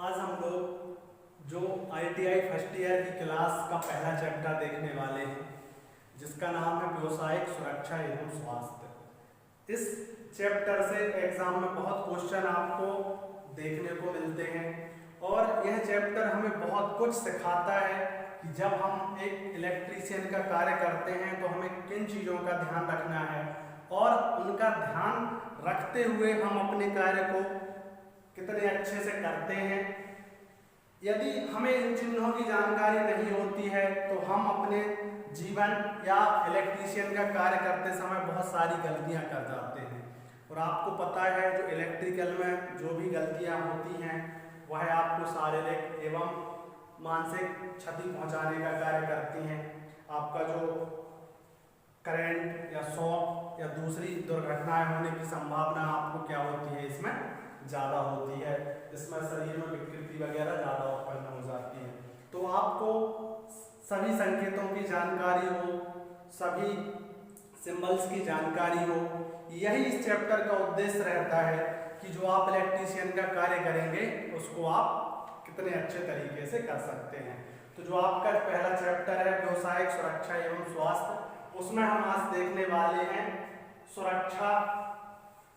आज हम लोग जो ITI फर्स्ट ईयर की क्लास का पहला चैप्टर देखने वाले हैं, जिसका नाम है व्यावसायिक सुरक्षा एवं स्वास्थ्य। इस चैप्टर से एग्जाम में बहुत क्वेश्चन आपको देखने को मिलते हैं और यह चैप्टर हमें बहुत कुछ सिखाता है कि जब हम एक इलेक्ट्रीशियन का कार्य करते हैं तो हमें किन चीज़ों का ध्यान रखना है और उनका ध्यान रखते हुए हम अपने कार्य को कितने अच्छे से करते हैं। यदि हमें इन चिन्हों की जानकारी नहीं होती है तो हम अपने जीवन या इलेक्ट्रीशियन का कार्य करते समय बहुत सारी गलतियां कर जाते हैं। और आपको पता है जो इलेक्ट्रिकल में जो भी गलतियां होती हैं वह आपको शारीरिक एवं मानसिक क्षति पहुंचाने का कार्य करती हैं। आपका जो करंट या शॉक या दूसरी दुर्घटनाएं होने की संभावना आपको क्या होती है, इसमें ज़्यादा होती है, इसमें शरीर में विकृति वगैरह ज़्यादा उत्पन्न हो जाती है। तो आपको सभी संकेतों की जानकारी हो, सभी सिंबल्स की जानकारी हो, यही इस चैप्टर का उद्देश्य रहता है कि जो आप इलेक्ट्रीशियन का कार्य करेंगे उसको आप कितने अच्छे तरीके से कर सकते हैं। तो जो आपका पहला चैप्टर है व्यावसायिक सुरक्षा एवं स्वास्थ्य, उसमें हम आज देखने वाले हैं सुरक्षा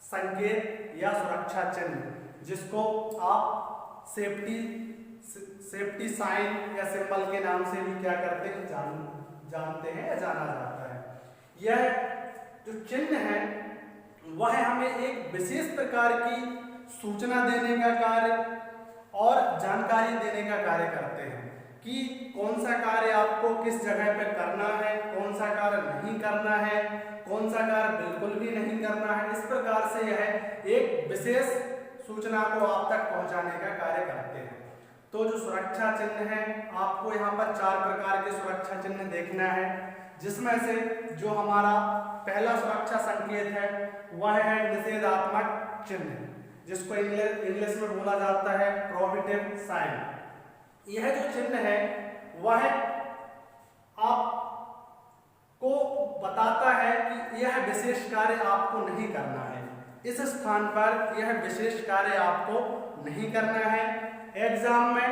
संकेत या सुरक्षा चिन्ह, जिसको आप सेफ्टी साइन या सिंबल के नाम से भी क्या करते हैं जानते हैं या जाना जाता है। यह जो चिन्ह है वह हमें एक विशेष प्रकार की सूचना देने का कार्य और जानकारी देने का कार्य करते हैं कि कौन सा कार्य आपको किस जगह पे करना है, कौन सा कार्य नहीं करना है, कौन सा कार्य बिल्कुल भी नहीं करना है। इस प्रकार से यह एक विशेष सूचना को आप तक पहुंचाने का कार्य करते हैं। तो जो सुरक्षा चिन्ह है, आपको यहाँ पर 4 प्रकार के सुरक्षा चिन्ह देखना है, जिसमें से जो हमारा पहला सुरक्षा संकेत है वह है निषेधात्मक चिन्ह, जिसको इंग्लिश में बोला जाता है प्रोहिबिटिव साइन। यह जो चिन्ह है वह आपको बताता है कि यह विशेष कार्य आपको नहीं करना है, इस स्थान पर यह विशेष कार्य आपको नहीं करना है। एग्जाम में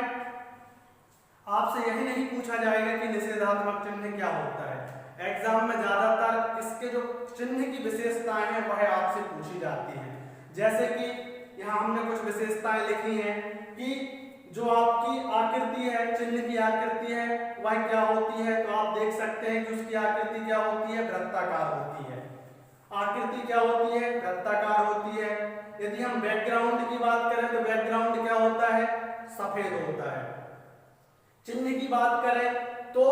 आपसे यही नहीं पूछा जाएगा कि निषेधात्मक चिन्ह क्या होता है। एग्जाम में ज्यादातर इसके जो चिन्ह की विशेषताएं हैं वह आपसे पूछी जाती हैं। जैसे कि यहाँ हमने कुछ विशेषताएं लिखी हैं कि जो आपकी आकृति है, चिन्ह की आकृति है वह क्या होती है। तो आप देख सकते हैं कि उसकी आकृति क्या होती है, वृत्ताकार होती है। आकृति क्या होती है, वृत्ताकार होती है। यदि हम बैकग्राउंड की बात करें तो बैकग्राउंड क्या होता है, सफेद होता है। चिन्ह की बात करें तो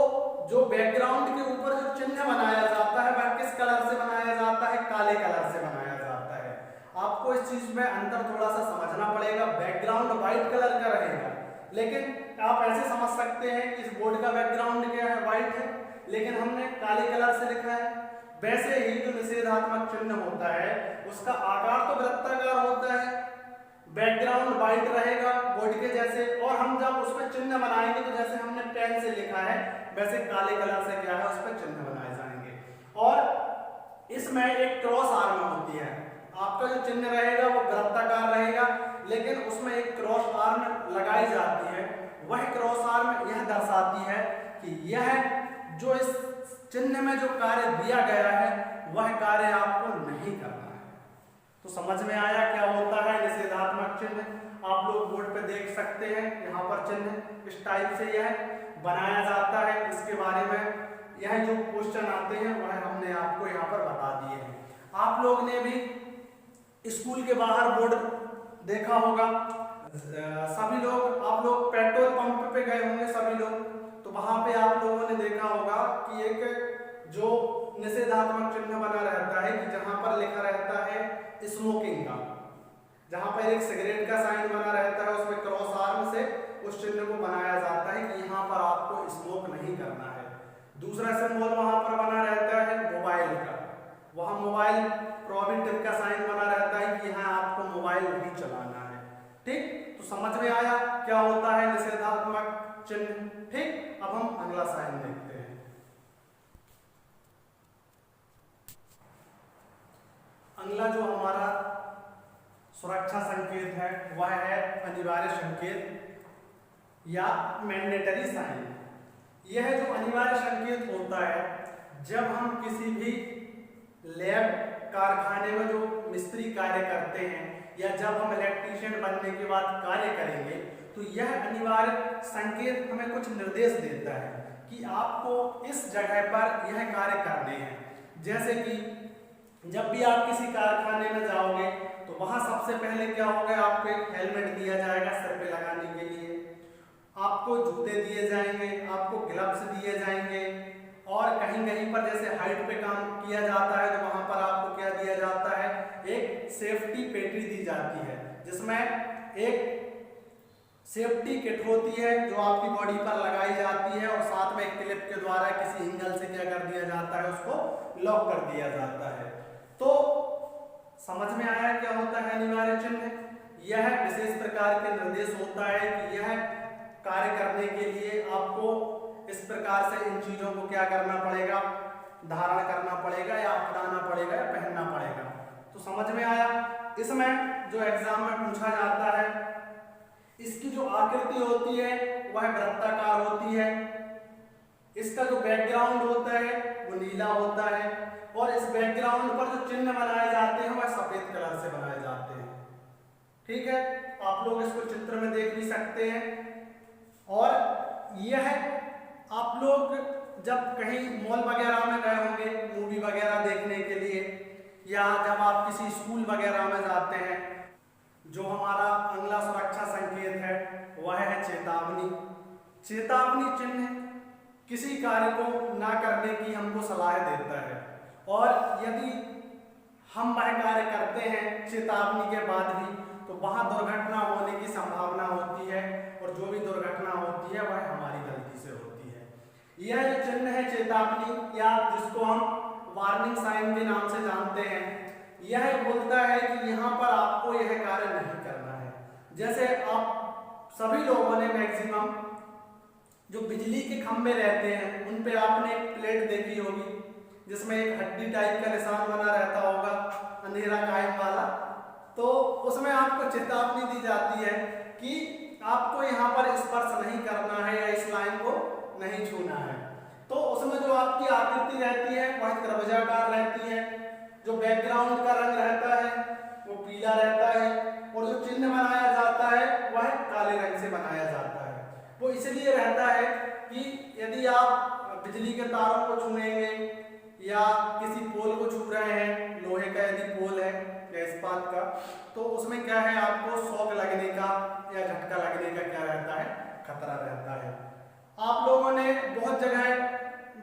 जो बैकग्राउंड के ऊपर जो चिन्ह बनाया जाता है वह किस कलर से बनाया जाता है, काले कलर से बनाया जाता है। आपको इस चीज में अंतर थोड़ा सा समझना पड़ेगा। बैकग्राउंड व्हाइट कलर का रहेगा, लेकिन आप ऐसे समझ सकते हैं कि इस बोर्ड का बैकग्राउंड क्या है, व्हाइट है, लेकिन हमने काले कलर से लिखा है। वैसे ही जो निषेधात्मक चिन्ह होता है उसका आकार तो वृत्ताकार होता है, बैकग्राउंड व्हाइट रहेगा बोर्ड के जैसे, और हम जब उसमें चिन्ह बनाएंगे तो जैसे हमने पेन से लिखा है वैसे काले कलर से क्या है उस पर चिन्ह बनाए जाएंगे। और इसमें एक क्रॉस आर्म होती है। आपका जो चिन्ह रहेगा वो वृत्ताकार रहेगा, लेकिन उसमें एक क्रॉस आर्म लगाई जाती है। वह क्रॉस आर्म यह दर्शाती है कि यह जो इस चिन्ह में जो कार्य दिया गया है वह कार्य आपको नहीं करना है। तो समझ में आया क्या होता है निषेधात्मक चिन्ह। आप लोग बोर्ड पे देख सकते हैं, यहाँ पर चिन्ह इस टाइप से यह बनाया जाता है। इसके बारे में यह जो क्वेश्चन आते हैं वह हमने आपको यहाँ पर बता दिए हैं। आप लोग ने भी स्कूल के बाहर बोर्ड देखा होगा, सभी लोग, आप लोग पेट्रोल पंप पे गए होंगे सभी लोग, तो वहां पे आप लोगों ने देखा होगा कि एक जो निषेधात्मक चिन्ह बना रहता है कि जहां पर लिखा रहता है स्मोकिंग का, जहां पर एक सिगरेट का साइन बना रहता है, उसमें क्रॉस आर्म से उस चिन्ह को बनाया जाता है कि यहाँ पर आपको स्मोक नहीं करना है। दूसरा सिंबल वहां पर बना रहता है मोबाइल का, वहां मोबाइल प्रोहिबिटिव का साइन बना रहता है कि यहाँ आपको मोबाइल नहीं चलाना है। ठीक, तो समझ में आया क्या होता है निषेधात्मक चिन्ह। ठीक, अब हम अगला साइन देखते हैं। अगला जो हमारा सुरक्षा संकेत है वह है अनिवार्य संकेत। या मैंडेटरी साइन। यह जो अनिवार्य संकेत होता है, जब हम किसी भी लैब कारखाने में जो मिस्त्री कार्य करते हैं या जब हम इलेक्ट्रीशियन बनने के बाद कार्य करेंगे, तो यह अनिवार्य संकेत हमें कुछ निर्देश देता है कि आपको इस जगह पर यह कार्य करने हैं। जैसे कि जब भी आप किसी कारखाने में जाओगे तो वहां सबसे पहले क्या होगा, आपको एक हेलमेट दिया जाएगा सर पे लगाने के लिए, आपको जूते दिए जाएंगे, आपको ग्लव्स दिए जाएंगे, और कहीं कहीं पर जैसे हाइट पे काम किया जाता है तो वहां पर आपको क्या दिया जाता है, एक सेफ्टी पेटी दी जाती है, जिसमें एक सेफ्टी किट होती है जो आपकी बॉडी पर लगाई जाती है, और साथ में एक क्लिप के द्वारा किसी एंगल से क्या कर दिया जाता है, उसको लॉक कर दिया जाता है। तो समझ में आया क्या होता है अनिवार्य चिन्ह। यह विशेष प्रकार के निर्देश होता है कि यह कार्य करने के लिए आपको इस प्रकार से इन चीजों को क्या करना पड़ेगा, धारण करना पड़ेगा या अपनाना पड़ेगा या पहनना पड़ेगा। तो समझ में आया। इसमें जो एग्जाम में पूछा जाता है, इसकी जो आकृति होती है वह वृत्ताकार होती है, इसका जो बैकग्राउंड होता है वो नीला होता है, और इस बैकग्राउंड पर जो चिन्ह बनाए जाते हैं वह सफेद कलर से बनाए जाते हैं। ठीक है, आप लोग इसको चित्र में देख भी सकते हैं। और यह आप लोग जब कहीं मॉल वगैरह में गए होंगे मूवी वगैरह देखने के लिए, या जब आप किसी स्कूल वगैरह में जाते हैं, जो हमारा अगला सुरक्षा संकेत है वह है चेतावनी। चेतावनी चिन्ह किसी कार्य को ना करने की हमको सलाह देता है, और यदि हम वह कार्य करते हैं चेतावनी के बाद भी तो वहां दुर्घटना होने की संभावना होती है, और जो भी दुर्घटना होती है वह हमारी गलती से होती है। यह जो चिन्ह है चेतावनी, या जिसको हम वार्निंग साइन के नाम से जानते हैं, यह बोलता है कि यहाँ पर आपको यह कार्य नहीं करना है। जैसे आप सभी लोगों ने मैक्सिमम जो बिजली के खंभे रहते हैं उन पे आपने एक प्लेट देखी होगी जिसमें एक हड्डी टाइप का निशान बना रहता होगा, अंधेरा कायम वाला। तो उसमें आपको चेतावनी दी जाती है कि आपको यहाँ पर स्पर्श नहीं करना है या इस लाइन को नहीं छूना है। तो उसमें जो आपकी आकृति रहती है वह त्रिभुजाकार रहती है, जो बैकग्राउंड का रंग रहता है वो पीला रहता है, और जो चिन्ह बनाया जाता है वह काले रंग से बनाया जाता है। वो इसलिए रहता है कि यदि आप बिजली के तारों को छूएंगे या किसी पोल को छू रहे हैं, लोहे का यदि पोल है या इस्पात का, तो उसमें क्या है, आपको शॉक लगने का या झटका लगने का क्या रहता है, खतरा रहता है। आप लोगों ने बहुत जगह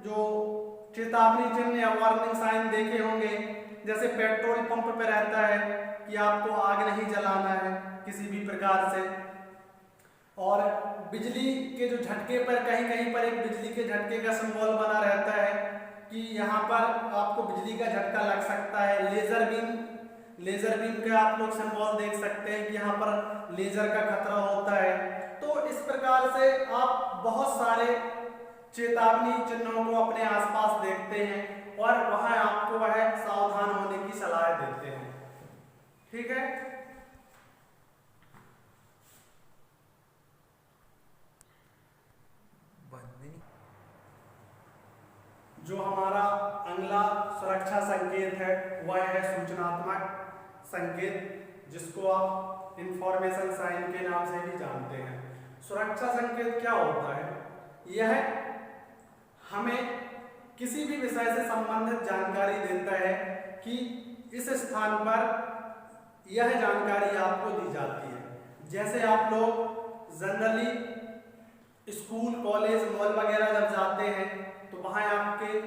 जो चेतावनी चिन्ह या वार्निंग साइन देखे होंगे, जैसे पेट्रोल पंप पे रहता है कि आपको आग नहीं जलाना है किसी भी प्रकार से, और बिजली के जो झटके पर कहीं कहीं पर एक बिजली के झटके का सिंबल बना रहता है कि यहाँ पर आपको बिजली का झटका लग सकता है। लेजर बीम का आप लोग सिंबल देख सकते हैं कि यहाँ पर लेजर का खतरा होता है। तो इस प्रकार से आप बहुत सारे चेतावनी चिन्हों को अपने आसपास देखते हैं और वहां आपको वह सावधान होने की सलाह देते हैं। ठीक है, जो हमारा अगला सुरक्षा संकेत है वह है सूचनात्मक संकेत, जिसको आप इंफॉर्मेशन साइन के नाम से भी जानते हैं। सुरक्षा संकेत क्या होता है? यह हमें किसी भी विषय से संबंधित जानकारी देता है कि इस स्थान पर यह जानकारी आपको दी जाती है। जैसे आप लोग जनरली स्कूल, कॉलेज, मॉल वगैरह जब जाते हैं तो वहाँ आपके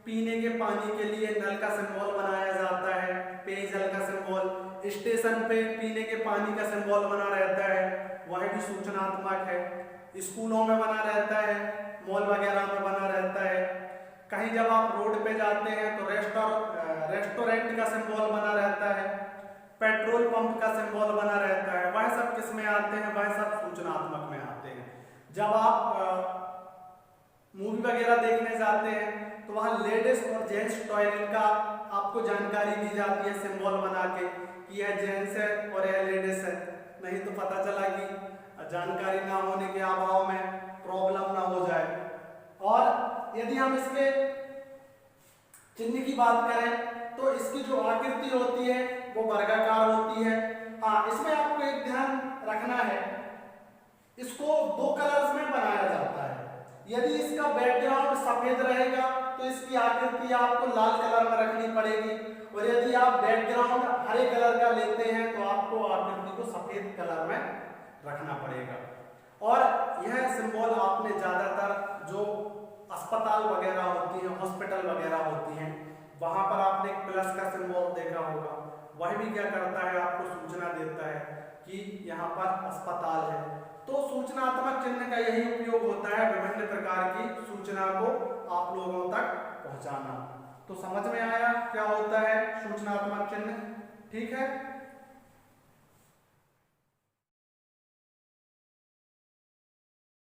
पीने के पानी के लिए नल का सिंबल बनाया जाता है, पेयजल का सिंबल। स्टेशन पे पीने के पानी का सिंबल बना रहता है, वह भी सूचनात्मक है। स्कूलों में बना रहता है, मॉल वगैरह में बना रहता है। कहीं जब आप रोड पे जाते हैं तो रेस्टोरेंट का सिंबल बना रहता है, पेट्रोल पंप का सिंबल बना रहता है। वह सब किस में आते हैं? वह सब सूचनात्मक में आते हैं। जब आप मूवी वगैरह देखने जाते हैं तो वहाँ लेडीज और जेंट्स टॉयलेट का आपको जानकारी दी जाती है सिंबल बना के कि यह जेंट्स है और यह लेडीज है। नहीं तो पता चला कि जानकारी ना होने के अभाव में प्रॉब्लम ना हो जाए। और यदि हम इसके चिन्ह की बात करें तो इसकी जो आकृति होती है वो वर्गाकार होती है। हाँ, इसमें आपको एक ध्यान रखना है, इसको दो कलर्स में बनाया जाता है। यदि इसका बैकग्राउंड सफेद रहेगा तो इसकी आकृति आपको लाल कलर में रखनी पड़ेगी, और यदि आप बैकग्राउंड हरे कलर का लेते हैं तो आपको आकृति को सफेद कलर में रखना पड़ेगा। और यह सिंबल आपने ज्यादातर जो अस्पताल वगैरह होती है, हॉस्पिटल वगैरह होती हैं, वहां पर आपने एक प्लस का सिंबल देखा होगा। वह भी क्या करता है, आपको सूचना देता है कि यहाँ पर अस्पताल है। तो सूचनात्मक चिन्ह का यही उपयोग होता है, विभिन्न प्रकार की सूचना को आप लोगों तक पहुंचाना। तो समझ में आया क्या होता है सूचनात्मक चिन्ह? ठीक है।